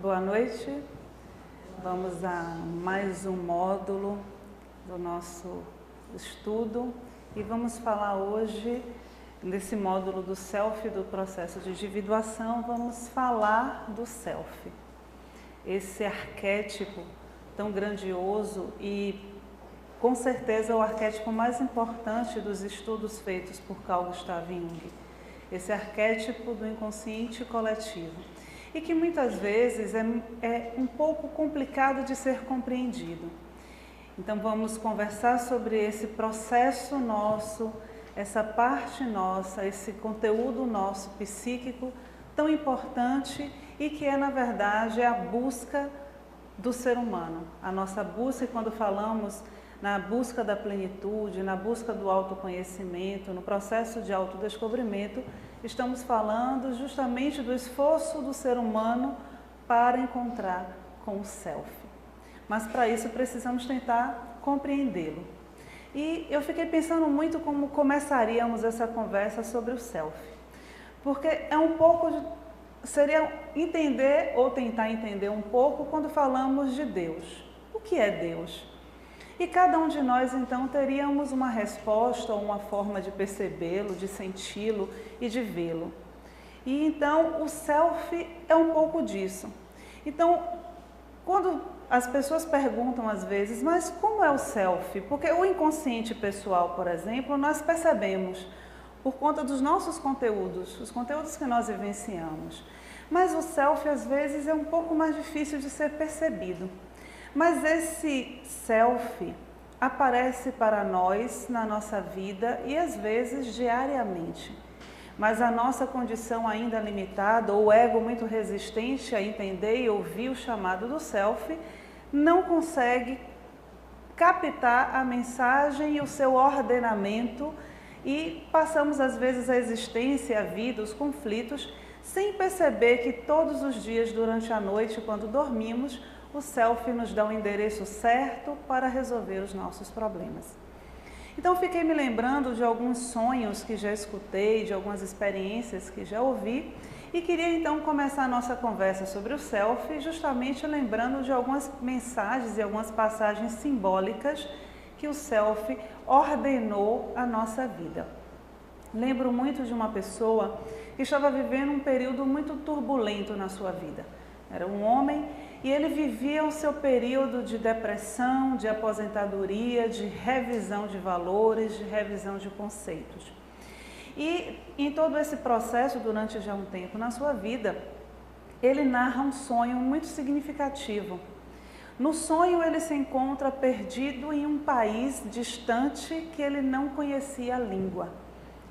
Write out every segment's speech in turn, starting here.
Boa noite. Vamos a mais um módulo do nosso estudo e vamos falar hoje, nesse módulo do Self, do processo de individuação, vamos falar do Self. Esse arquétipo tão grandioso e com certeza é o arquétipo mais importante dos estudos feitos por Carl Gustav Jung. Esse arquétipo do inconsciente coletivo. E que muitas vezes é um pouco complicado de ser compreendido. Então vamos conversar sobre esse processo nosso, essa parte nossa, esse conteúdo nosso psíquico tão importante e que é na verdade a busca do ser humano. A nossa busca, quando falamos na busca da plenitude, na busca do autoconhecimento, no processo de autodescobrimento, estamos falando justamente do esforço do ser humano para encontrar com o Self. Mas para isso precisamos tentar compreendê-lo. E eu fiquei pensando muito como começaríamos essa conversa sobre o Self. Porque é um pouco seria entender ou tentar entender um pouco quando falamos de Deus. O que é Deus? E cada um de nós, então, teríamos uma resposta ou uma forma de percebê-lo, de senti-lo e de vê-lo. E então, o Self é um pouco disso. Então, quando as pessoas perguntam às vezes, mas como é o Self? Porque o inconsciente pessoal, por exemplo, nós percebemos por conta dos nossos conteúdos, os conteúdos que nós vivenciamos. Mas o Self, às vezes, é um pouco mais difícil de ser percebido. Mas esse Self aparece para nós na nossa vida e às vezes diariamente. Mas a nossa condição ainda limitada, ou o ego muito resistente a entender e ouvir o chamado do Self, não consegue captar a mensagem e o seu ordenamento e passamos às vezes a existência, a vida, os conflitos, sem perceber que todos os dias durante a noite, quando dormimos, o Self nos dá o endereço certo para resolver os nossos problemas. Então, fiquei me lembrando de alguns sonhos que já escutei, de algumas experiências que já ouvi, e queria então começar a nossa conversa sobre o Self, justamente lembrando de algumas mensagens e algumas passagens simbólicas que o Self ordenou à nossa vida. Lembro muito de uma pessoa que estava vivendo um período muito turbulento na sua vida. Era um homem e ele vivia o seu período de depressão, de aposentadoria, de revisão de valores, de revisão de conceitos. E em todo esse processo, durante já um tempo na sua vida, ele narra um sonho muito significativo. No sonho ele se encontra perdido em um país distante que ele não conhecia a língua.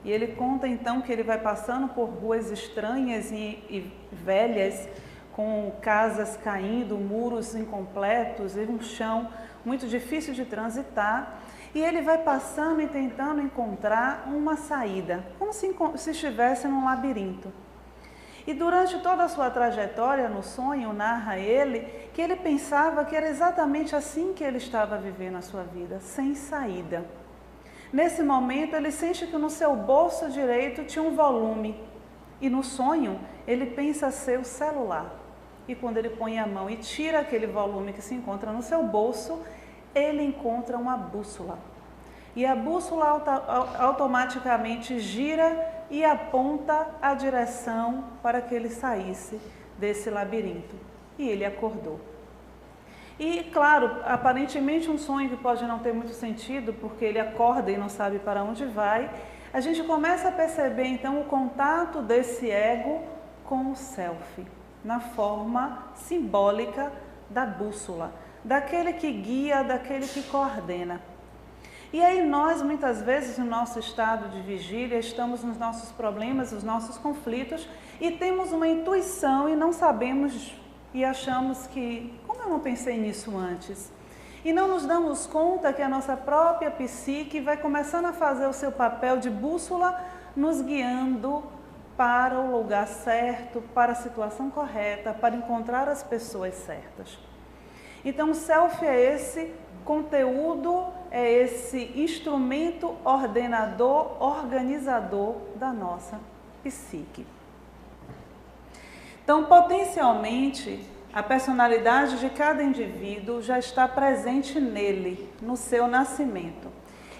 E ele conta então que ele vai passando por ruas estranhas e velhas, com casas caindo, muros incompletos e um chão muito difícil de transitar. E ele vai passando e tentando encontrar uma saída, como se estivesse num labirinto. E durante toda a sua trajetória no sonho, narra ele que ele pensava que era exatamente assim que ele estava vivendo a sua vida, sem saída. Nesse momento, ele sente que no seu bolso direito tinha um volume. E no sonho, ele pensa ser o celular. E quando ele põe a mão e tira aquele volume que se encontra no seu bolso, ele encontra uma bússola. E a bússola automaticamente gira e aponta a direção para que ele saísse desse labirinto. E ele acordou. E, claro, aparentemente um sonho que pode não ter muito sentido, porque ele acorda e não sabe para onde vai, a gente começa a perceber, então, o contato desse ego com o Self, na forma simbólica da bússola, daquele que guia, daquele que coordena. E aí nós, muitas vezes, no nosso estado de vigília, estamos nos nossos problemas, nos nossos conflitos, e temos uma intuição e não sabemos e achamos que, como eu não pensei nisso antes? E não nos damos conta que a nossa própria psique vai começando a fazer o seu papel de bússola, nos guiando para o lugar certo, para a situação correta, para encontrar as pessoas certas. Então, o Self é esse conteúdo, é esse instrumento ordenador, organizador da nossa psique. Então, potencialmente, A personalidade de cada indivíduo já está presente nele, no seu nascimento.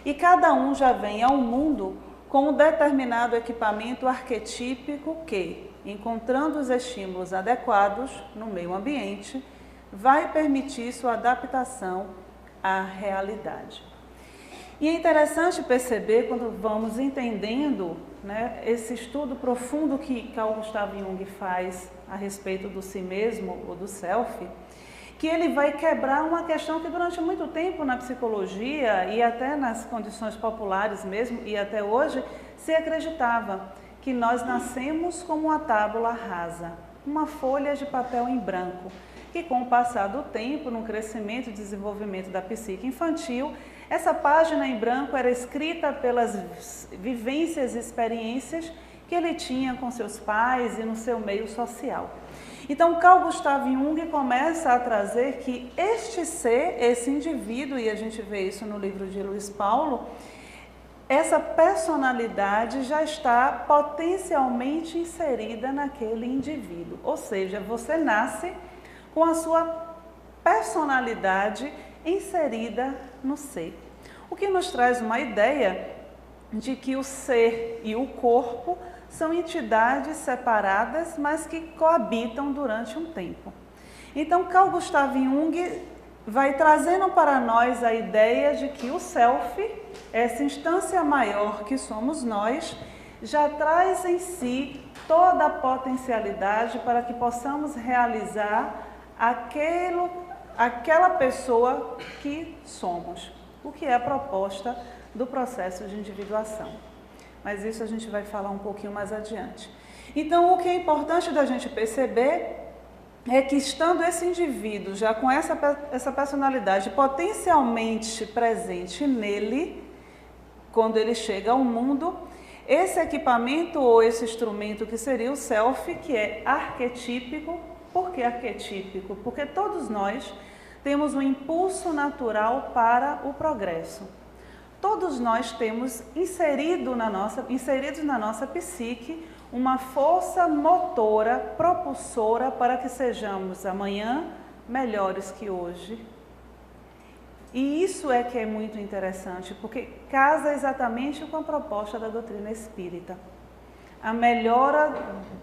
E cada um já vem ao mundo com um determinado equipamento arquetípico que, encontrando os estímulos adequados no meio ambiente, vai permitir sua adaptação à realidade. E é interessante perceber, quando vamos entendendo, né, esse estudo profundo que Carl Gustav Jung faz a respeito do si mesmo ou do self, que ele vai quebrar uma questão que durante muito tempo na psicologia e até nas condições populares mesmo, e até hoje, se acreditava que nós nascemos como uma tábula rasa, uma folha de papel em branco, que com o passar do tempo, no crescimento e desenvolvimento da psique infantil, essa página em branco era escrita pelas vivências e experiências que ele tinha com seus pais e no seu meio social. Então, Carl Gustav Jung começa a trazer que este ser, esse indivíduo, e a gente vê isso no livro de Luiz Paulo, essa personalidade já está potencialmente inserida naquele indivíduo. Ou seja, você nasce com a sua personalidade inserida no ser. O que nos traz uma ideia de que o ser e o corpo são entidades separadas, mas que coabitam durante um tempo. Então, Carl Gustav Jung vai trazendo para nós a ideia de que o self, essa instância maior que somos nós, já traz em si toda a potencialidade para que possamos realizar aquela pessoa que somos, o que é a proposta do processo de individuação. Mas isso a gente vai falar um pouquinho mais adiante. Então, o que é importante da gente perceber é que, estando esse indivíduo já com essa personalidade potencialmente presente nele, quando ele chega ao mundo, esse equipamento ou esse instrumento que seria o self, que é arquetípico. Por que arquetípico? Porque todos nós temos um impulso natural para o progresso. Todos nós temos inseridos na nossa psique uma força motora, propulsora para que sejamos amanhã melhores que hoje. E isso é que é muito interessante, porque casa exatamente com a proposta da doutrina espírita. A melhora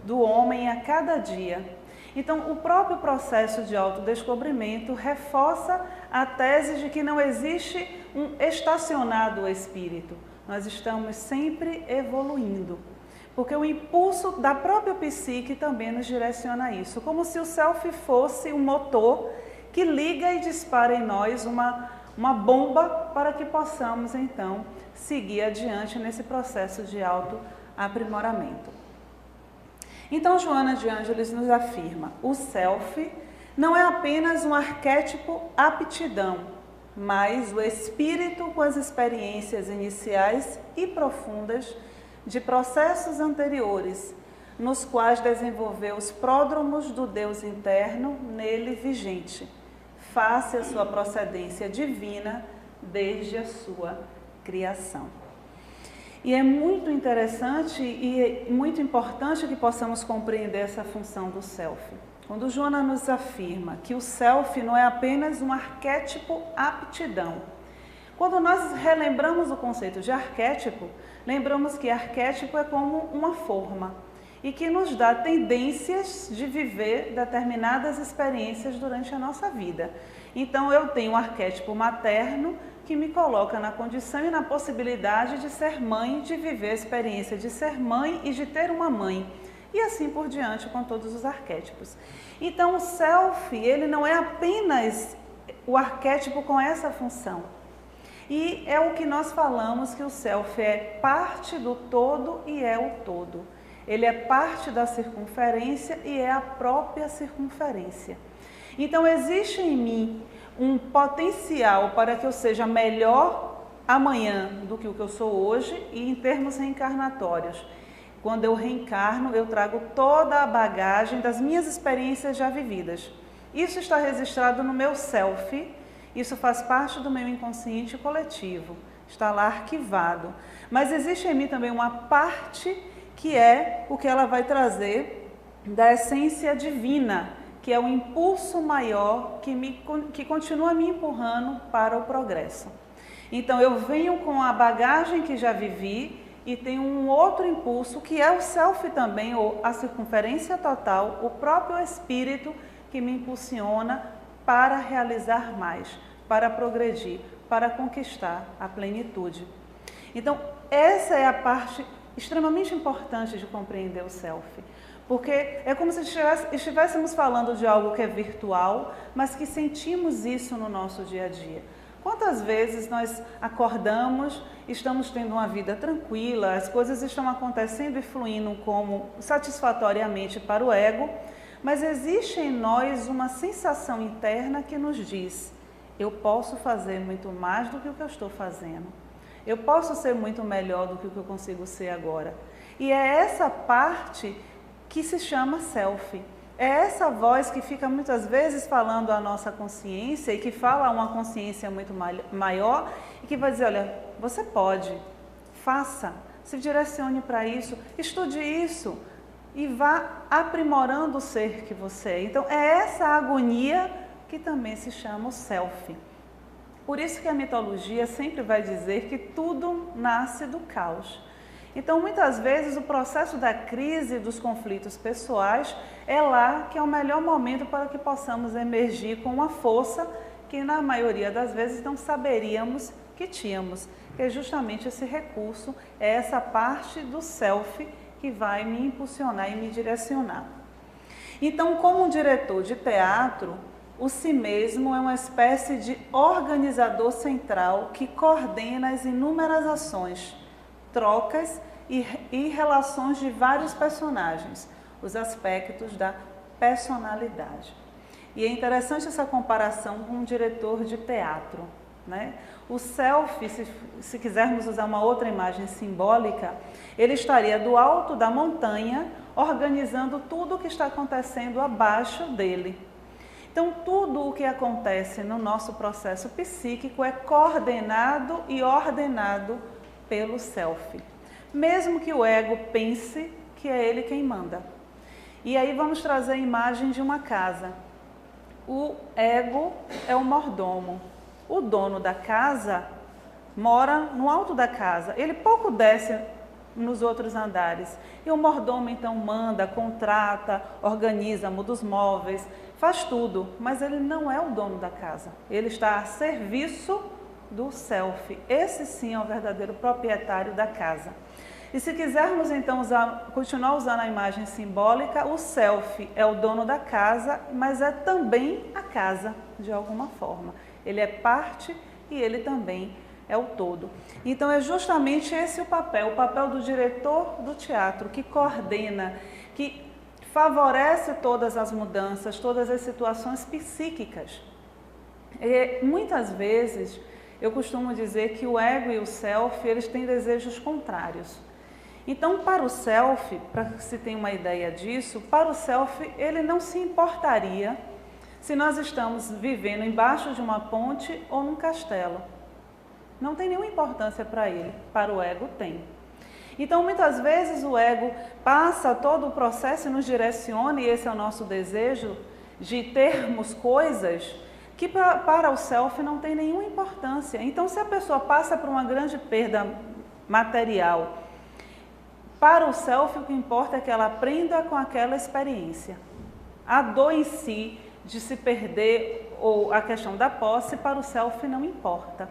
do homem a cada dia. Então, o próprio processo de autodescobrimento reforça a tese de que não existe um estacionado espírito. Nós estamos sempre evoluindo, porque o impulso da própria psique também nos direciona a isso, como se o self fosse um motor que liga e dispara em nós uma bomba para que possamos, então, seguir adiante nesse processo de autoaprimoramento. Então, Joana de Ângeles nos afirma: o self não é apenas um arquétipo aptidão, mas o espírito com as experiências iniciais e profundas de processos anteriores, nos quais desenvolveu os pródromos do Deus interno nele vigente, face à sua procedência divina desde a sua criação. E é muito interessante e muito importante que possamos compreender essa função do self. Quando Joana nos afirma que o self não é apenas um arquétipo aptidão. Quando nós relembramos o conceito de arquétipo, lembramos que arquétipo é como uma forma e que nos dá tendências de viver determinadas experiências durante a nossa vida. Então, eu tenho um arquétipo materno que me coloca na condição e na possibilidade de ser mãe, de viver a experiência de ser mãe e de ter uma mãe. E assim por diante com todos os arquétipos. Então, o self, ele não é apenas o arquétipo com essa função. E é o que nós falamos, que o self é parte do todo e é o todo. Ele é parte da circunferência e é a própria circunferência. Então, existe em mim um potencial para que eu seja melhor amanhã do que o que eu sou hoje e em termos reencarnatórios. Quando eu reencarno, eu trago toda a bagagem das minhas experiências já vividas. Isso está registrado no meu self, isso faz parte do meu inconsciente coletivo, está lá arquivado. Mas existe em mim também uma parte que é o que ela vai trazer da essência divina, que é o impulso maior que continua me empurrando para o progresso. Então eu venho com a bagagem que já vivi e tem um outro impulso que é o self também, ou a circunferência total, o próprio espírito que me impulsiona para realizar mais, para progredir, para conquistar a plenitude. Então essa é a parte extremamente importante de compreender o self, porque é como se estivéssemos falando de algo que é virtual, mas que sentimos isso no nosso dia a dia. Quantas vezes nós acordamos, estamos tendo uma vida tranquila, as coisas estão acontecendo e fluindo como satisfatoriamente para o ego, mas existe em nós uma sensação interna que nos diz: eu posso fazer muito mais do que o que eu estou fazendo, eu posso ser muito melhor do que o que eu consigo ser agora. E é essa parte que se chama self. É essa voz que fica muitas vezes falando à nossa consciência e que fala a uma consciência muito maior e que vai dizer: olha, você pode, faça, se direcione para isso, estude isso e vá aprimorando o ser que você é. Então é essa agonia que também se chama o self. Por isso que a mitologia sempre vai dizer que tudo nasce do caos. Então, muitas vezes, o processo da crise e dos conflitos pessoais é lá que é o melhor momento para que possamos emergir com uma força que, na maioria das vezes, não saberíamos que tínhamos. Que é justamente esse recurso, é essa parte do self que vai me impulsionar e me direcionar. Então, como um diretor de teatro, o si mesmo é uma espécie de organizador central que coordena as inúmeras ações, trocas e relações de vários personagens, os aspectos da personalidade. E é interessante essa comparação com um diretor de teatro, né? O self, se quisermos usar uma outra imagem simbólica, ele estaria do alto da montanha, organizando tudo o que está acontecendo abaixo dele. Então, tudo o que acontece no nosso processo psíquico é coordenado e ordenado pelo self, mesmo que o ego pense que é ele quem manda. E aí vamos trazer a imagem de uma casa. O ego é o mordomo. O dono da casa mora no alto da casa. Ele pouco desce nos outros andares. E o mordomo então manda, contrata, organiza, muda os móveis, faz tudo. Mas ele não é o dono da casa. Ele está a serviço do self. Esse sim é o verdadeiro proprietário da casa. E se quisermos então continuar usando a imagem simbólica, o self é o dono da casa, mas é também a casa, de alguma forma. Ele é parte e ele também é o todo. Então é justamente esse o papel do diretor do teatro, que coordena, que favorece todas as mudanças, todas as situações psíquicas. E muitas vezes eu costumo dizer que o ego e o self, eles têm desejos contrários. Então, para o self, para que se tenha uma ideia disso, para o self, ele não se importaria se nós estamos vivendo embaixo de uma ponte ou num castelo. Não tem nenhuma importância para ele, para o ego tem. Então, muitas vezes o ego passa todo o processo e nos direciona, e esse é o nosso desejo, de termos coisas que para o self não tem nenhuma importância. Então, se a pessoa passa por uma grande perda material, para o self o que importa é que ela aprenda com aquela experiência. A dor em si, de se perder, ou a questão da posse, para o self não importa.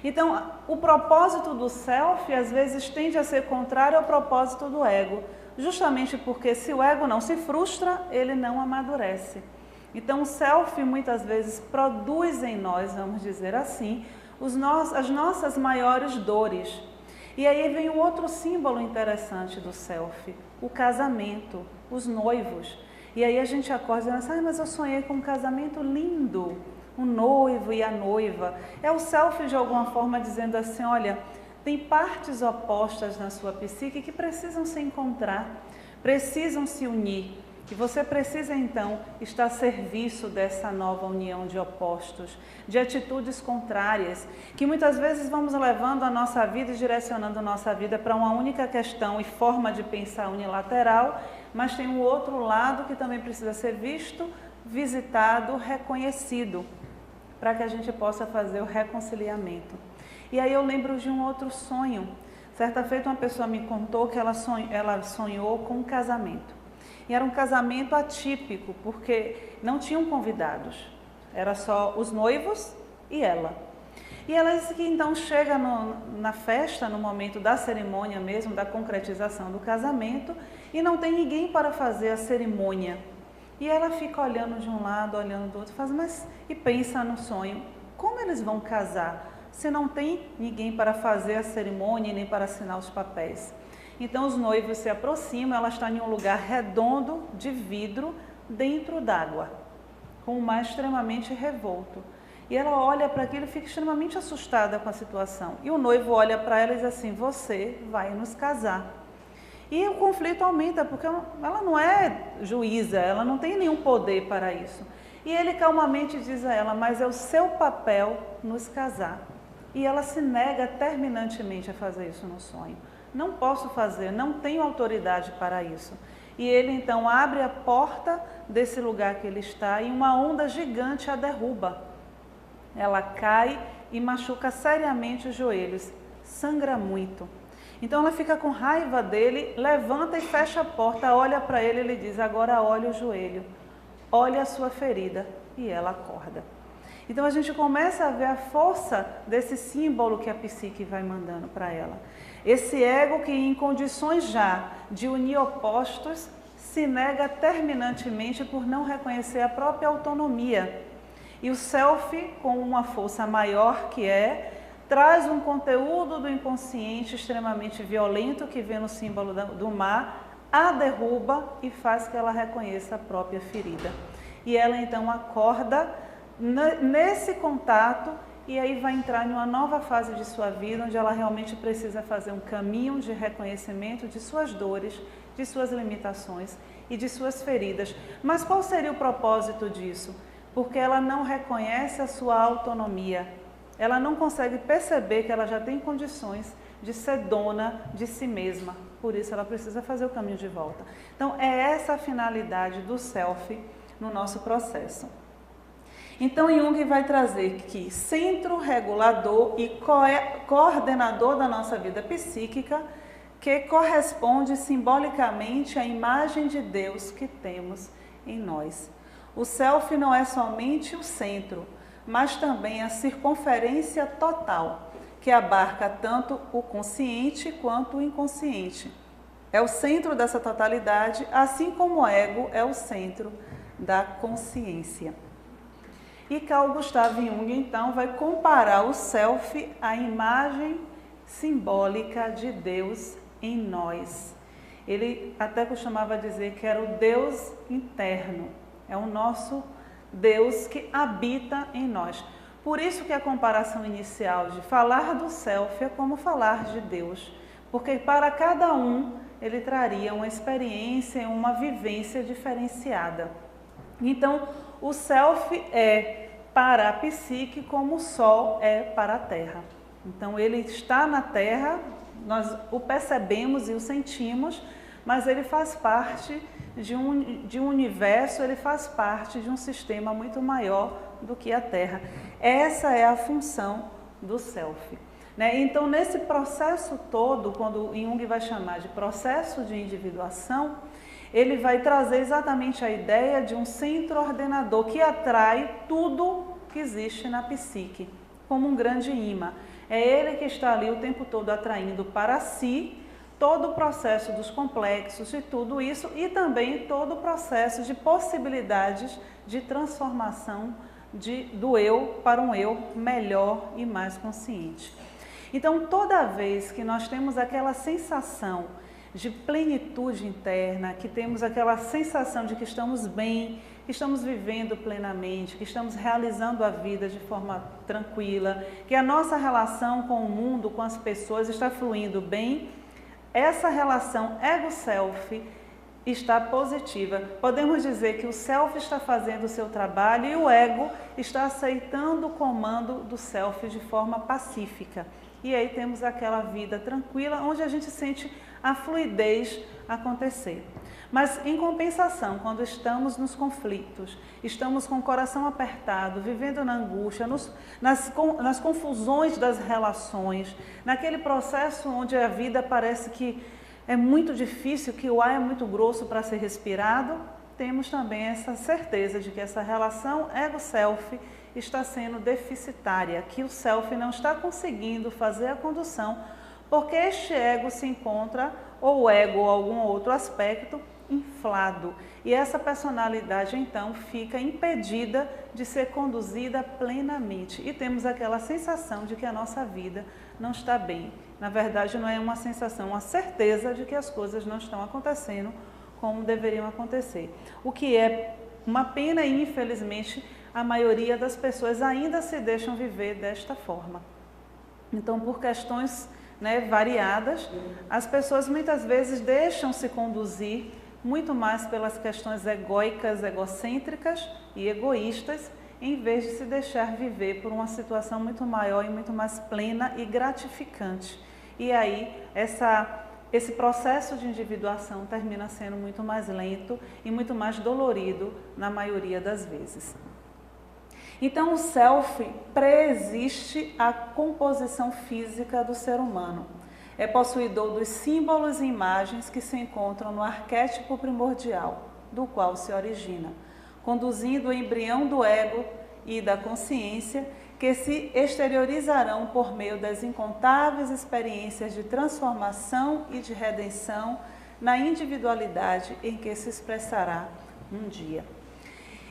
Então, o propósito do self, às vezes, tende a ser contrário ao propósito do ego, justamente porque se o ego não se frustra, ele não amadurece. Então, o self, muitas vezes, produz em nós, vamos dizer assim, as nossas maiores dores. E aí vem um outro símbolo interessante do self, o casamento, os noivos. E aí a gente acorda e diz: mas eu sonhei com um casamento lindo, o noivo e a noiva. É o self de alguma forma dizendo assim: olha, tem partes opostas na sua psique que precisam se encontrar, precisam se unir. E você precisa então estar a serviço dessa nova união de opostos, de atitudes contrárias, que muitas vezes vamos levando a nossa vida e direcionando a nossa vida para uma única questão e forma de pensar unilateral, mas tem um outro lado que também precisa ser visto, visitado, reconhecido, para que a gente possa fazer o reconciliamento. E aí eu lembro de um outro sonho. Certa feita uma pessoa me contou que ela sonhou com um casamento. E era um casamento atípico, porque não tinham convidados, era só os noivos e ela. E ela disse que então chega na festa, no momento da cerimônia mesmo, da concretização do casamento, e não tem ninguém para fazer a cerimônia. E ela fica olhando de um lado, olhando do outro, e pensa no sonho, como eles vão casar se não tem ninguém para fazer a cerimônia nem para assinar os papéis? Então os noivos se aproximam, ela está em um lugar redondo de vidro dentro d'água, com um mar extremamente revolto. E ela olha para aquilo e fica extremamente assustada com a situação. E o noivo olha para ela e diz assim, você vai nos casar. E o conflito aumenta, porque ela não é juíza, ela não tem nenhum poder para isso. E ele calmamente diz a ela, mas é o seu papel nos casar. E ela se nega terminantemente a fazer isso no sonho. Não posso fazer, não tenho autoridade para isso. E ele então abre a porta desse lugar que ele está e uma onda gigante a derruba. Ela cai e machuca seriamente os joelhos, sangra muito. Então ela fica com raiva dele, levanta e fecha a porta, olha para ele e ele diz, agora olha o joelho, olha a sua ferida, e ela acorda. Então a gente começa a ver a força desse símbolo que a psique vai mandando para ela. Esse ego que em condições já de unir opostos, se nega terminantemente por não reconhecer a própria autonomia. E o self, com uma força maior que traz um conteúdo do inconsciente extremamente violento que vê no símbolo do mar, a derruba e faz que ela reconheça a própria ferida. E ela então acorda nesse contato e aí vai entrar em uma nova fase de sua vida, onde ela realmente precisa fazer um caminho de reconhecimento de suas dores, de suas limitações e de suas feridas. Mas qual seria o propósito disso? Porque ela não reconhece a sua autonomia. Ela não consegue perceber que ela já tem condições de ser dona de si mesma. Por isso ela precisa fazer o caminho de volta. Então é essa a finalidade do self no nosso processo. Então Jung vai trazer que centro regulador e coordenador da nossa vida psíquica, que corresponde simbolicamente à imagem de Deus que temos em nós. O self não é somente o centro, mas também a circunferência total, que abarca tanto o consciente quanto o inconsciente. É o centro dessa totalidade, assim como o ego é o centro da consciência. E Carl Gustav Jung, então, vai comparar o self à imagem simbólica de Deus em nós. Ele até costumava dizer que era o Deus interno, é o nosso Deus que habita em nós. Por isso que a comparação inicial de falar do self é como falar de Deus, porque para cada um ele traria uma experiência, uma vivência diferenciada. Então, o self é para a psique como o sol é para a terra. Então, ele está na terra, nós o percebemos e o sentimos, mas ele faz parte de um universo, ele faz parte de um sistema muito maior do que a terra. Essa é a função do self. Então, nesse processo todo, quando Jung vai chamar de processo de individuação, ele vai trazer exatamente a ideia de um centro ordenador que atrai tudo que existe na psique, como um grande imã. É ele que está ali o tempo todo atraindo para si todo o processo dos complexos e tudo isso, e também todo o processo de possibilidades de transformação do eu para um eu melhor e mais consciente. Então, toda vez que nós temos aquela sensação de plenitude interna, que temos aquela sensação de que estamos bem, que estamos vivendo plenamente, que estamos realizando a vida de forma tranquila, que a nossa relação com o mundo, com as pessoas está fluindo bem, essa relação ego-self está positiva. Podemos dizer que o self está fazendo o seu trabalho e o ego está aceitando o comando do self de forma pacífica. E aí temos aquela vida tranquila, onde a gente sente a fluidez acontecer. Mas, em compensação, quando estamos nos conflitos, estamos com o coração apertado, vivendo na angústia, nas confusões das relações, naquele processo onde a vida parece que é muito difícil, que o ar é muito grosso para ser respirado, temos também essa certeza de que essa relação ego-self está sendo deficitária, que o self não está conseguindo fazer a condução, porque este ego se encontra, ou o ego ou algum outro aspecto, inflado. E essa personalidade, então, fica impedida de ser conduzida plenamente. E temos aquela sensação de que a nossa vida não está bem. Na verdade, não é uma sensação, uma certeza de que as coisas não estão acontecendo como deveriam acontecer. O que é uma pena e, infelizmente, a maioria das pessoas ainda se deixam viver desta forma. Então, por questões variadas, as pessoas muitas vezes deixam-se conduzir muito mais pelas questões egóicas, egocêntricas e egoístas, em vez de se deixar viver por uma situação muito maior e muito mais plena e gratificante. E aí, esse processo de individuação termina sendo muito mais lento e muito mais dolorido na maioria das vezes. Então, o self preexiste à composição física do ser humano. É possuidor dos símbolos e imagens que se encontram no arquétipo primordial, do qual se origina, conduzindo o embrião do ego e da consciência, que se exteriorizarão por meio das incontáveis experiências de transformação e de redenção na individualidade em que se expressará um dia.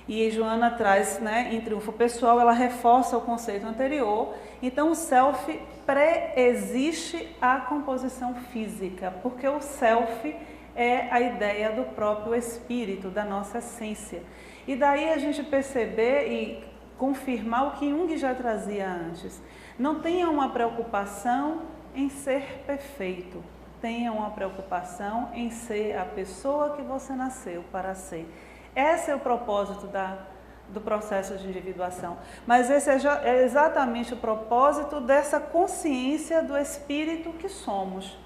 E Joana traz, em Triunfo Pessoal, ela reforça o conceito anterior. Então, o self pré-existe à composição física, porque o self é a ideia do próprio espírito, da nossa essência. E daí a gente perceber e confirmar o que Jung já trazia antes. Não tenha uma preocupação em ser perfeito, tenha uma preocupação em ser a pessoa que você nasceu para ser. Esse é o propósito do processo de individuação. Mas esse é exatamente o propósito dessa consciência do espírito que somos.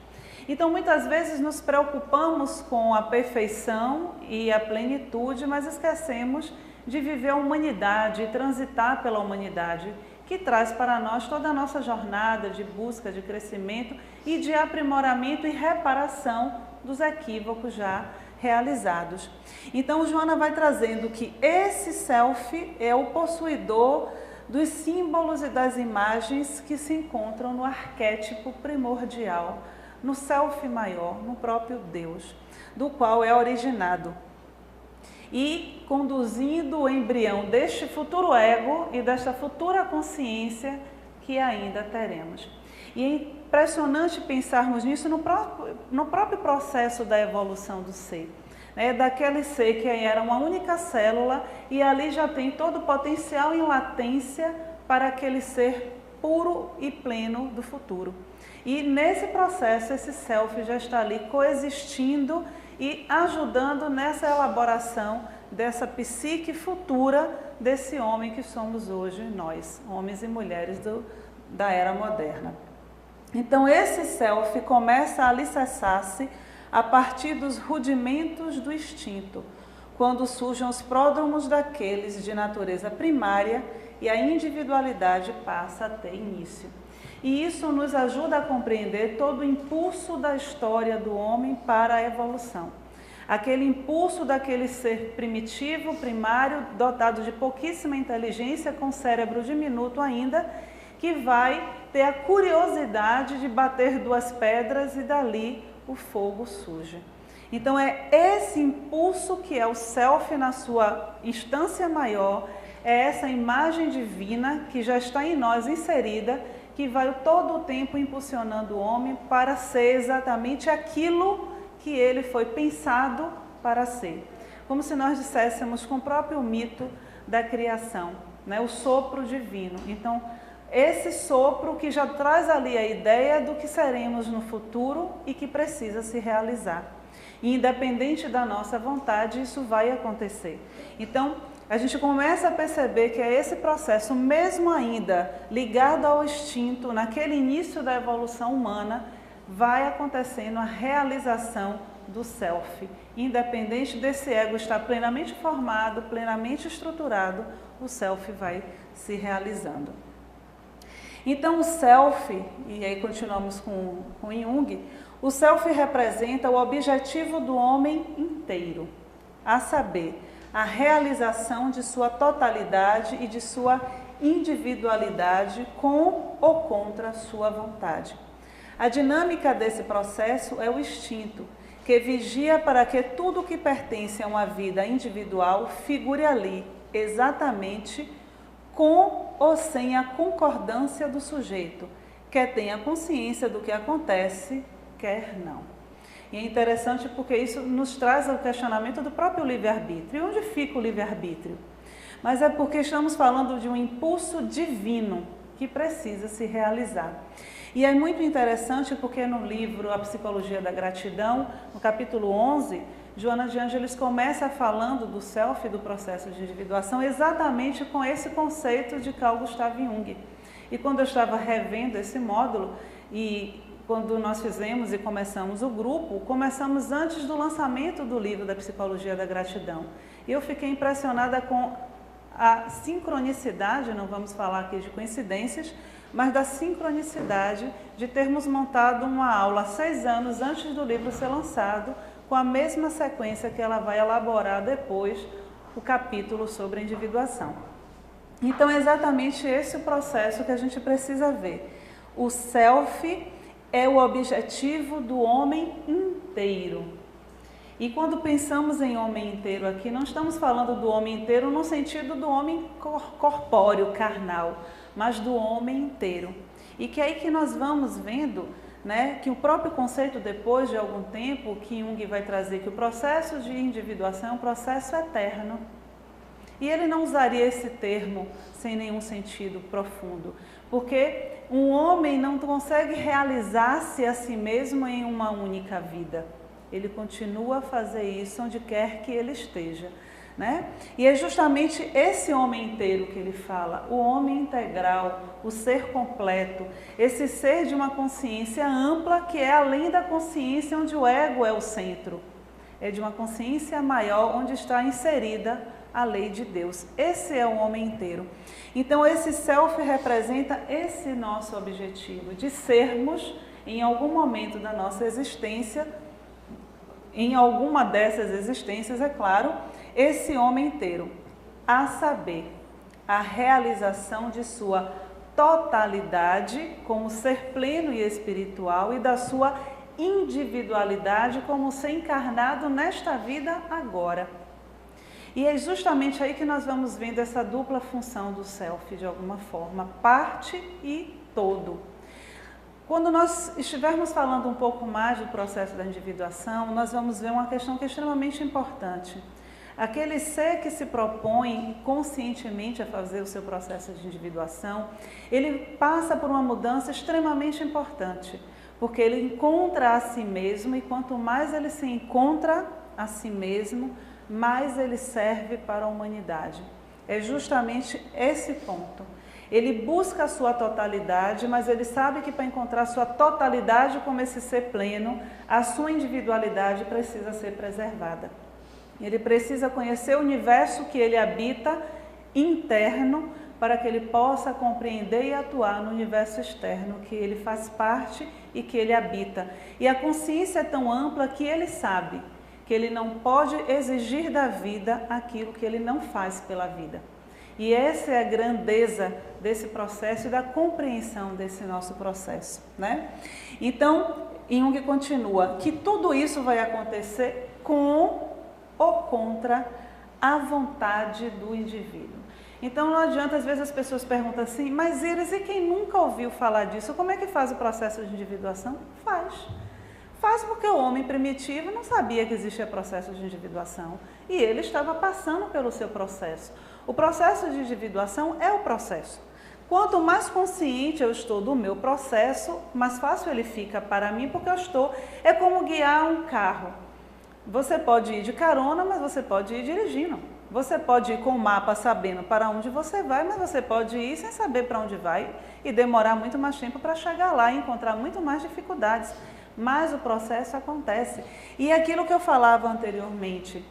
Então, muitas vezes nos preocupamos com a perfeição e a plenitude, mas esquecemos de viver a humanidade e transitar pela humanidade, que traz para nós toda a nossa jornada de busca, de crescimento e de aprimoramento e reparação dos equívocos já realizados. Então, Joana vai trazendo que esse self é o possuidor dos símbolos e das imagens que se encontram no arquétipo primordial, no self maior, no próprio Deus, do qual é originado, e conduzindo o embrião deste futuro ego e desta futura consciência que ainda teremos. E é impressionante pensarmos nisso no próprio processo da evolução do ser, daquele ser que era uma única célula e ali já tem todo o potencial em latência para aquele ser puro e pleno do futuro. E nesse processo, esse self já está ali coexistindo e ajudando nessa elaboração dessa psique futura desse homem que somos hoje nós, homens e mulheres da era moderna. Então, esse self começa a alicerçar-se a partir dos rudimentos do instinto, quando surgem os pródromos daqueles de natureza primária e a individualidade passa a ter início. E isso nos ajuda a compreender todo o impulso da história do homem para a evolução. Aquele impulso daquele ser primitivo, primário, dotado de pouquíssima inteligência, com cérebro diminuto ainda, que vai ter a curiosidade de bater duas pedras e dali o fogo surge. Então é esse impulso que é o self na sua instância maior, é essa imagem divina que já está em nós inserida, que vai todo o tempo impulsionando o homem para ser exatamente aquilo que ele foi pensado para ser. Como se nós disséssemos com o próprio mito da criação, o sopro divino. Então, esse sopro que já traz ali a ideia do que seremos no futuro e que precisa se realizar. E independente da nossa vontade, isso vai acontecer. Então, a gente começa a perceber que é esse processo, mesmo ainda ligado ao instinto, naquele início da evolução humana, vai acontecendo a realização do self. Independente desse ego estar plenamente formado, plenamente estruturado, o self vai se realizando. Então o self, e aí continuamos com Jung, o self representa o objetivo do homem inteiro, a saber, a realização de sua totalidade e de sua individualidade com ou contra sua vontade. A dinâmica desse processo é o instinto, que vigia para que tudo que pertence a uma vida individual figure ali, exatamente com ou sem a concordância do sujeito, quer tenha consciência do que acontece, quer não. E é interessante porque isso nos traz ao questionamento do próprio livre-arbítrio. E onde fica o livre-arbítrio? Mas é porque estamos falando de um impulso divino que precisa se realizar. E é muito interessante porque no livro A Psicologia da Gratidão, no capítulo 11, Joana de Ângeles começa falando do self, do processo de individuação, exatamente com esse conceito de Carl Gustav Jung. E quando eu estava revendo esse módulo, e quando nós fizemos e começamos o grupo, começamos antes do lançamento do livro da Psicologia da Gratidão. E eu fiquei impressionada com a sincronicidade, não vamos falar aqui de coincidências, mas da sincronicidade de termos montado uma aula 6 anos antes do livro ser lançado, com a mesma sequência que ela vai elaborar depois o capítulo sobre a individuação. Então é exatamente esse o processo que a gente precisa ver. O self é o objetivo do homem inteiro. E quando pensamos em homem inteiro aqui, não estamos falando do homem inteiro no sentido do homem corpóreo, carnal, mas do homem inteiro. E que é aí que nós vamos vendo, né, que o próprio conceito, depois de algum tempo, que Jung vai trazer que o processo de individuação é um processo eterno. E ele não usaria esse termo sem nenhum sentido profundo, porque um homem não consegue realizar-se a si mesmo em uma única vida. Ele continua a fazer isso onde quer que ele esteja, né? E é justamente esse homem inteiro que ele fala, o homem integral, o ser completo, esse ser de uma consciência ampla que é além da consciência onde o ego é o centro. É de uma consciência maior onde está inserida a lei de Deus. Esse é o homem inteiro. Então esse self representa esse nosso objetivo de sermos em algum momento da nossa existência, em alguma dessas existências, é claro, esse homem inteiro, a saber, a realização de sua totalidade como ser pleno e espiritual e da sua individualidade como ser encarnado nesta vida agora. E é justamente aí que nós vamos vendo essa dupla função do self, de alguma forma, parte e todo. Quando nós estivermos falando um pouco mais do processo da individuação, nós vamos ver uma questão que é extremamente importante. Aquele ser que se propõe conscientemente a fazer o seu processo de individuação, ele passa por uma mudança extremamente importante, porque ele encontra a si mesmo e quanto mais ele se encontra a si mesmo, mais ele serve para a humanidade. É justamente esse ponto. Ele busca a sua totalidade, mas ele sabe que para encontrar a sua totalidade como esse ser pleno, a sua individualidade precisa ser preservada. Ele precisa conhecer o universo que ele habita interno para que ele possa compreender e atuar no universo externo que ele faz parte e que ele habita. E a consciência é tão ampla que ele sabe que ele não pode exigir da vida aquilo que ele não faz pela vida. E essa é a grandeza desse processo e da compreensão desse nosso processo, né? Então, Jung continua que tudo isso vai acontecer com ou contra a vontade do indivíduo. Então, não adianta, às vezes as pessoas perguntam assim, mas Iris, e quem nunca ouviu falar disso, como é que faz o processo de individuação? Faz. Faz porque o homem primitivo não sabia que existia processo de individuação e ele estava passando pelo seu processo. O processo de individuação é o processo. Quanto mais consciente eu estou do meu processo, mais fácil ele fica para mim, porque eu estou... É como guiar um carro. Você pode ir de carona, mas você pode ir dirigindo. Você pode ir com o mapa sabendo para onde você vai, mas você pode ir sem saber para onde vai e demorar muito mais tempo para chegar lá e encontrar muito mais dificuldades. Mas o processo acontece. E aquilo que eu falava anteriormente,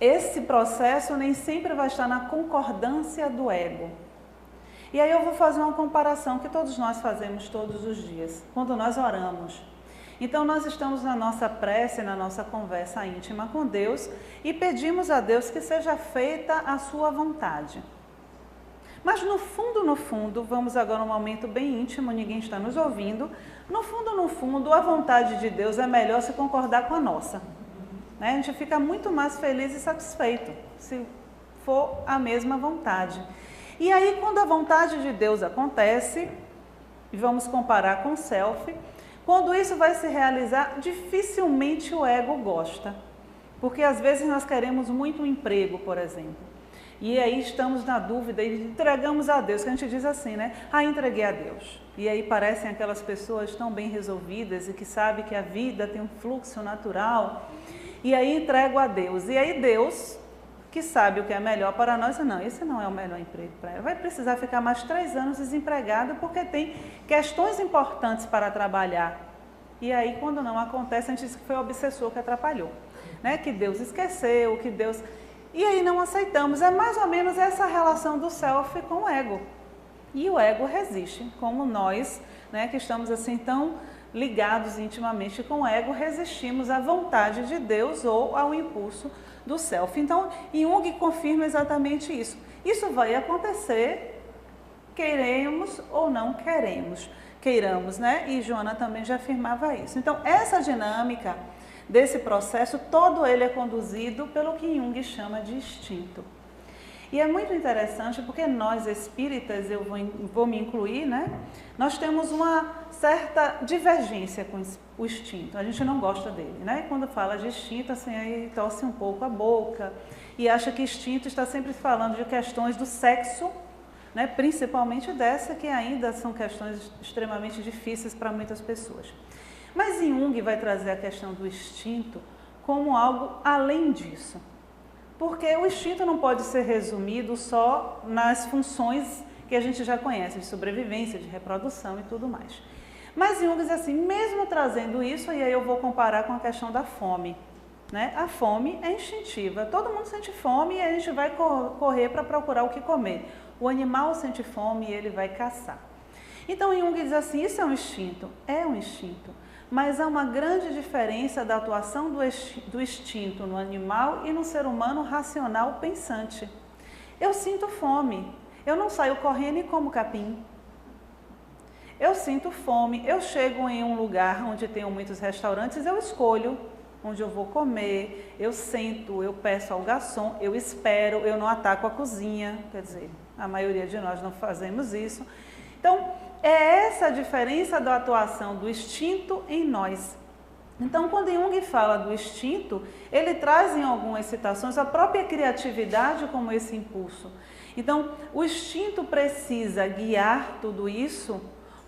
esse processo nem sempre vai estar na concordância do ego. E aí eu vou fazer uma comparação que todos nós fazemos todos os dias, quando nós oramos. Então nós estamos na nossa prece, na nossa conversa íntima com Deus e pedimos a Deus que seja feita a sua vontade. Mas no fundo, vamos agora um momento bem íntimo, ninguém está nos ouvindo, no fundo, a vontade de Deus é melhor se concordar com a nossa. Né? A gente fica muito mais feliz e satisfeito se for a mesma vontade. E aí quando a vontade de Deus acontece, e vamos comparar com o self, quando isso vai se realizar, dificilmente o ego gosta. Porque às vezes nós queremos muito um emprego, por exemplo. E aí estamos na dúvida e entregamos a Deus, que a gente diz assim, né? Ah, entreguei a Deus. E aí parecem aquelas pessoas tão bem resolvidas e que sabem que a vida tem um fluxo natural. E aí entrego a Deus. E aí Deus, que sabe o que é melhor para nós, não, esse não é o melhor emprego para ela. Vai precisar ficar mais 3 anos desempregado porque tem questões importantes para trabalhar. E aí quando não acontece, a gente diz que foi o obsessor que atrapalhou. Né? Que Deus esqueceu, que Deus... E aí não aceitamos, é mais ou menos essa relação do self com o ego. E o ego resiste, como nós, né, que estamos assim tão ligados intimamente com o ego, resistimos à vontade de Deus ou ao impulso do self. Então, Jung confirma exatamente isso. Isso vai acontecer, queremos ou não queiramos, né? E Joana também já afirmava isso. Então, essa dinâmica desse processo, todo ele é conduzido pelo que Jung chama de instinto. E é muito interessante porque nós espíritas, eu vou me incluir, né? Nós temos uma certa divergência com o instinto, a gente não gosta dele, né? Quando fala de instinto, assim, aí torce um pouco a boca e acha que instinto está sempre falando de questões do sexo, né? Principalmente dessa, que ainda são questões extremamente difíceis para muitas pessoas. Mas Jung vai trazer a questão do instinto como algo além disso. Porque o instinto não pode ser resumido só nas funções que a gente já conhece, de sobrevivência, de reprodução e tudo mais. Mas Jung diz assim, mesmo trazendo isso, e aí eu vou comparar com a questão da fome. Né? A fome é instintiva, todo mundo sente fome e a gente vai correr para procurar o que comer. O animal sente fome e ele vai caçar. Então Jung diz assim, isso é um instinto? É um instinto. Mas há uma grande diferença da atuação do instinto no animal e no ser humano racional pensante. Eu sinto fome, eu não saio correndo e como capim. Eu sinto fome, eu chego em um lugar onde tem muitos restaurantes, eu escolho onde eu vou comer, eu sento, eu peço ao garçom, eu espero, eu não ataco a cozinha, quer dizer, a maioria de nós não fazemos isso. Então, é essa a diferença da atuação do instinto em nós. Então, quando Jung fala do instinto, ele traz em algumas citações a própria criatividade como esse impulso. Então, o instinto precisa guiar tudo isso,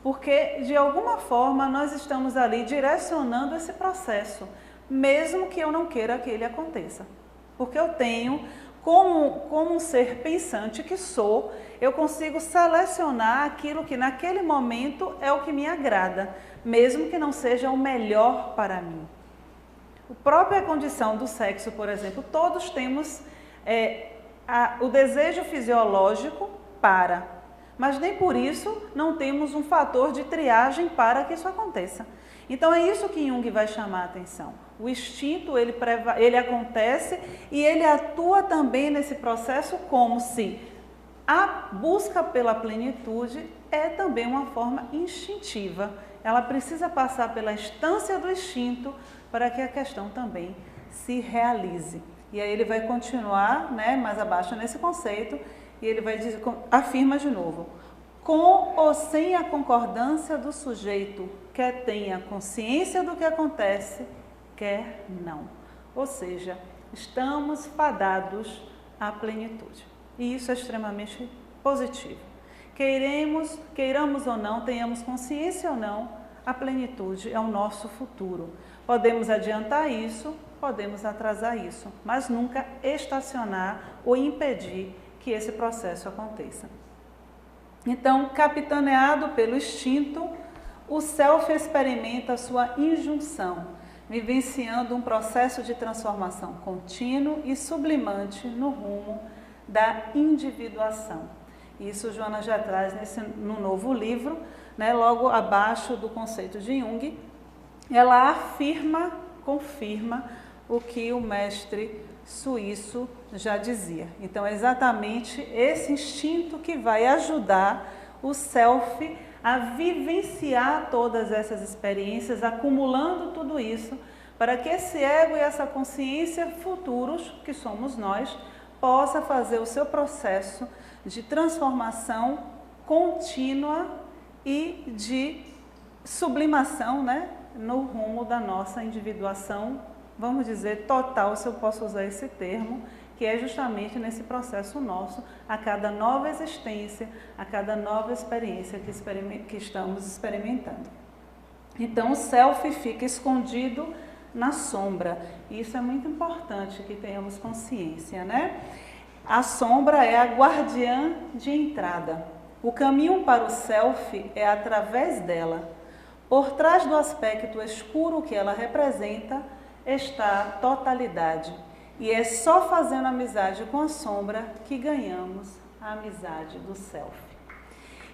porque de alguma forma nós estamos ali direcionando esse processo, mesmo que eu não queira que ele aconteça. Porque eu tenho, como um ser pensante que sou, eu consigo selecionar aquilo que naquele momento é o que me agrada, mesmo que não seja o melhor para mim. A própria condição do sexo, por exemplo, todos temos o desejo fisiológico mas nem por isso não temos um fator de triagem para que isso aconteça. Então é isso que Jung vai chamar a atenção. O instinto, ele acontece e ele atua também nesse processo como se a busca pela plenitude é também uma forma instintiva. Ela precisa passar pela instância do instinto para que a questão também se realize. E aí ele vai continuar, né, mais abaixo nesse conceito e ele vai dizer, afirma de novo, com ou sem a concordância do sujeito, quer tenha consciência do que acontece, quer não. Ou seja, estamos fadados à plenitude. E isso é extremamente positivo. Queiramos ou não, tenhamos consciência ou não, a plenitude é o nosso futuro. Podemos adiantar isso podemos atrasar isso, mas nunca estacionar ou impedir que esse processo aconteça. Então, capitaneado pelo instinto, o self experimenta a sua injunção, vivenciando um processo de transformação contínuo e sublimante no rumo da individuação. Isso Joana já traz no novo livro, né, logo abaixo do conceito de Jung. Ela confirma o que o mestre suíço já dizia. Então, é exatamente esse instinto que vai ajudar o self a vivenciar todas essas experiências, acumulando tudo isso, para que esse ego e essa consciência futuros, que somos nós, possa fazer o seu processo de transformação contínua e de sublimação, né, no rumo da nossa individuação, vamos dizer, total, se eu posso usar esse termo, que é justamente nesse processo nosso, a cada nova existência, a cada nova experiência que estamos experimentando. Então, o self fica escondido na sombra. E isso é muito importante que tenhamos consciência, né? A sombra é a guardiã de entrada. O caminho para o self é através dela. Por trás do aspecto escuro que ela representa está a totalidade. E é só fazendo amizade com a sombra que ganhamos a amizade do self.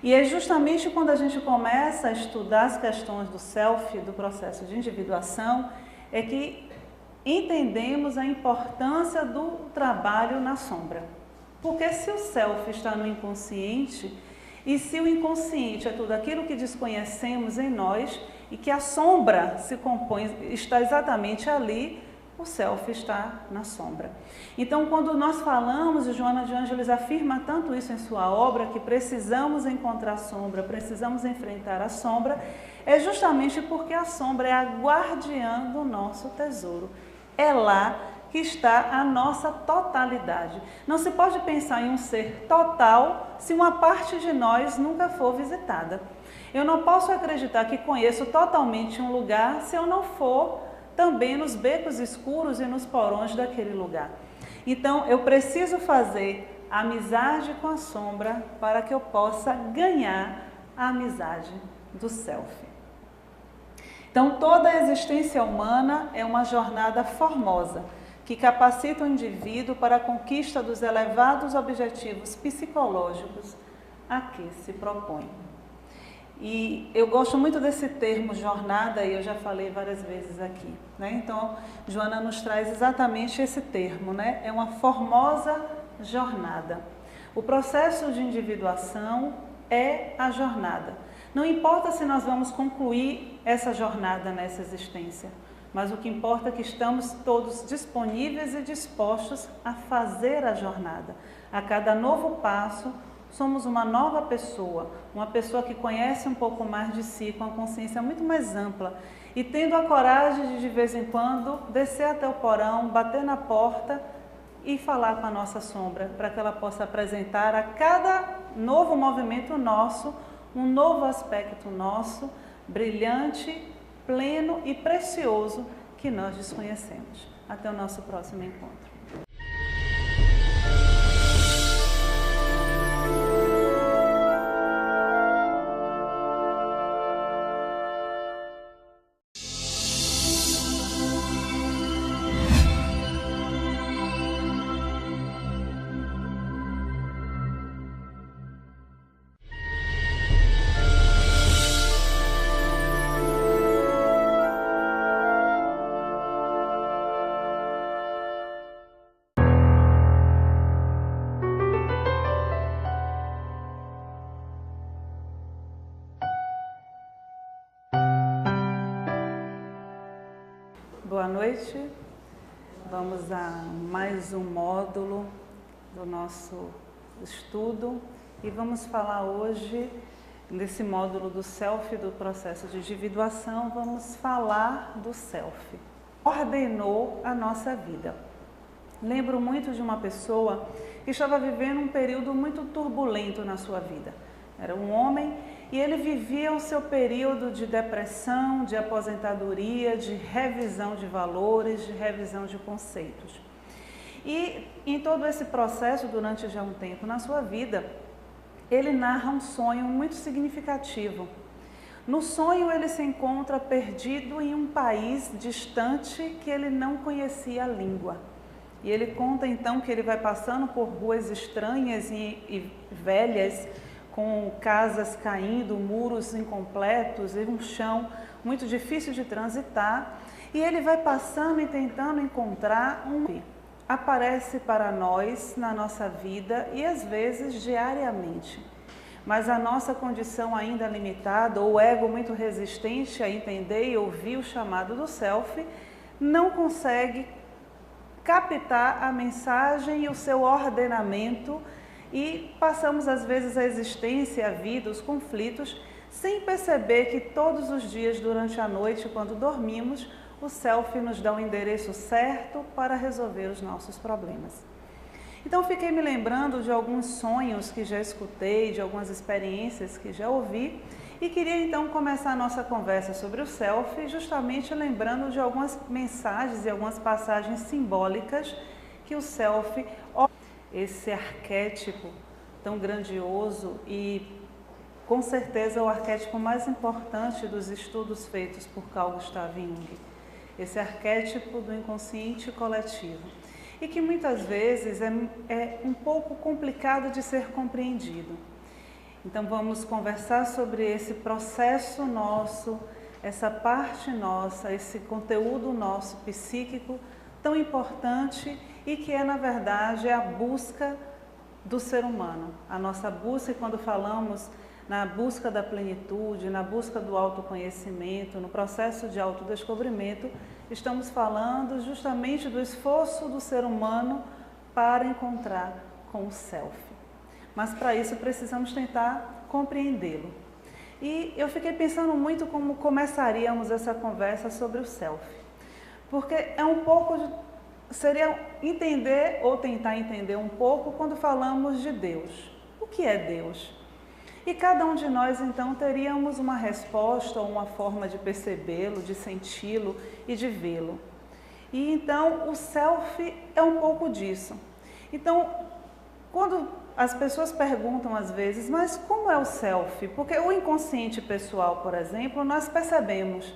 E é justamente quando a gente começa a estudar as questões do self, do processo de individuação, é que entendemos a importância do trabalho na sombra. Porque se o self está no inconsciente, e se o inconsciente é tudo aquilo que desconhecemos em nós, e que a sombra se compõe, está exatamente ali, o self está na sombra. Então, quando nós falamos, e Joana de Ângeles afirma tanto isso em sua obra, que precisamos encontrar a sombra, precisamos enfrentar a sombra, é justamente porque a sombra é a guardiã do nosso tesouro. É lá que está a nossa totalidade. Não se pode pensar em um ser total se uma parte de nós nunca for visitada. Eu não posso acreditar que conheço totalmente um lugar se eu não for também nos becos escuros e nos porões daquele lugar. Então, eu preciso fazer amizade com a sombra para que eu possa ganhar a amizade do self. Então, toda a existência humana é uma jornada formosa, que capacita o indivíduo para a conquista dos elevados objetivos psicológicos a que se propõe. E eu gosto muito desse termo jornada, e eu já falei várias vezes aqui, né? Então, Joana nos traz exatamente esse termo, né? É uma formosa jornada. O processo de individuação é a jornada. Não importa se nós vamos concluir essa jornada nessa existência, mas o que importa é que estamos todos disponíveis e dispostos a fazer a jornada. A cada novo passo, somos uma nova pessoa, uma pessoa que conhece um pouco mais de si, com a consciência muito mais ampla e tendo a coragem de vez em quando, descer até o porão, bater na porta e falar com a nossa sombra, para que ela possa apresentar a cada novo movimento nosso, um novo aspecto nosso, brilhante, pleno e precioso, que nós desconhecemos. Até o nosso próximo encontro. Boa noite, vamos a mais um módulo do nosso estudo e vamos falar hoje, nesse módulo do self, do processo de individuação, vamos falar do self. Ordenou a nossa vida. Lembro muito de uma pessoa que estava vivendo um período muito turbulento na sua vida. Era um homem e ele vivia o seu período de depressão, de aposentadoria, de revisão de valores, de revisão de conceitos. E em todo esse processo, durante já um tempo na sua vida, ele narra um sonho muito significativo. No sonho, ele se encontra perdido em um país distante que ele não conhecia a língua. E ele conta então que ele vai passando por ruas estranhas e velhas, com casas caindo, muros incompletos e um chão muito difícil de transitar. E ele vai passando e tentando encontrar um... Aparece para nós na nossa vida e às vezes diariamente. Mas a nossa condição ainda limitada, ou o ego muito resistente a entender e ouvir o chamado do self, não consegue captar a mensagem e o seu ordenamento, e passamos às vezes a existência, a vida, os conflitos, sem perceber que todos os dias durante a noite, quando dormimos, o self nos dá o endereço certo para resolver os nossos problemas. Então fiquei me lembrando de alguns sonhos que já escutei, de algumas experiências que já ouvi, e queria então começar a nossa conversa sobre o self, justamente lembrando de algumas mensagens e algumas passagens simbólicas que o self, esse arquétipo tão grandioso e com certeza o arquétipo mais importante dos estudos feitos por Carl Gustav Jung, esse arquétipo do inconsciente coletivo, e que muitas vezes é um pouco complicado de ser compreendido. Então vamos conversar sobre esse processo nosso, essa parte nossa, esse conteúdo nosso psíquico tão importante e que é, na verdade, a busca do ser humano. A nossa busca, e quando falamos na busca da plenitude, na busca do autoconhecimento, no processo de autodescobrimento, estamos falando justamente do esforço do ser humano para encontrar com o self. Mas para isso precisamos tentar compreendê-lo. E eu fiquei pensando muito como começaríamos essa conversa sobre o self. Porque é um pouco seria entender ou tentar entender um pouco quando falamos de Deus. O que é Deus? E cada um de nós, então, teríamos uma resposta ou uma forma de percebê-lo, de senti-lo e de vê-lo. E então, o self é um pouco disso. Então, quando as pessoas perguntam às vezes, mas como é o self? Porque o inconsciente pessoal, por exemplo, nós percebemos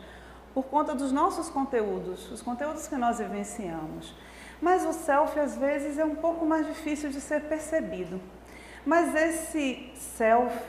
por conta dos nossos conteúdos, os conteúdos que nós vivenciamos. Mas o self, às vezes, é um pouco mais difícil de ser percebido. Mas esse self